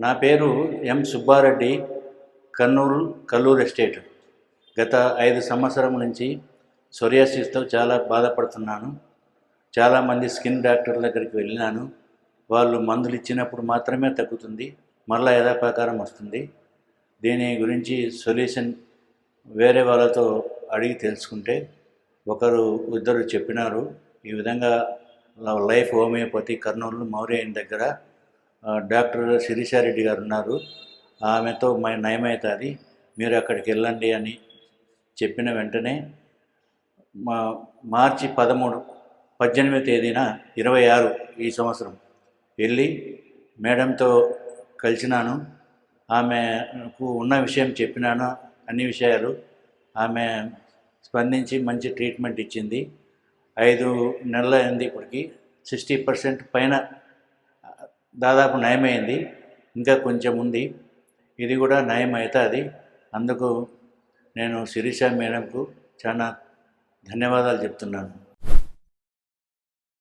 నా పేరు ఎం సుబ్బారెడ్డి, కల్లూరు ఎస్టేట్. గత 5 సంవత్సరం నుంచి సోరియాసిస్తో చాలా బాధపడుతున్నాను. చాలామంది స్కిన్ డాక్టర్ల దగ్గరికి వెళ్ళినాను. వాళ్ళు మందులు ఇచ్చినప్పుడు మాత్రమే తగ్గుతుంది, మళ్ళీ యథాప్రకారం వస్తుంది. దీని గురించి సొల్యూషన్ వేరే వాళ్ళతో అడిగి తెలుసుకుంటే ఇద్దరు చెప్పినారు. ఈ విధంగా లైఫ్ హోమియోపతి కర్నూలు మౌర్య దగ్గర డాక్టర్ శిరీషారెడ్డి గారు ఉన్నారు, ఆమెతో నయమవుతుంది, మీరు అక్కడికి వెళ్ళండి అని చెప్పిన వెంటనే మార్చి 18వ తేదీన 26 ఈ సంవత్సరం వెళ్ళి మేడంతో కలిసినాను. ఆమెకు ఉన్న విషయం చెప్పినాను, అన్ని విషయాలు. ఆమె స్పందించి మంచి ట్రీట్మెంట్ ఇచ్చింది. 5 నెలలు అయింది, ఇప్పటికి 60% పైన దాదాపు నయమైంది. ఇంకా కొంచెం ఉంది, ఇది కూడా నయం అవుతుంది. అందుకు నేను శిరీష మేడంకు చాలా ధన్యవాదాలు చెప్తున్నాను.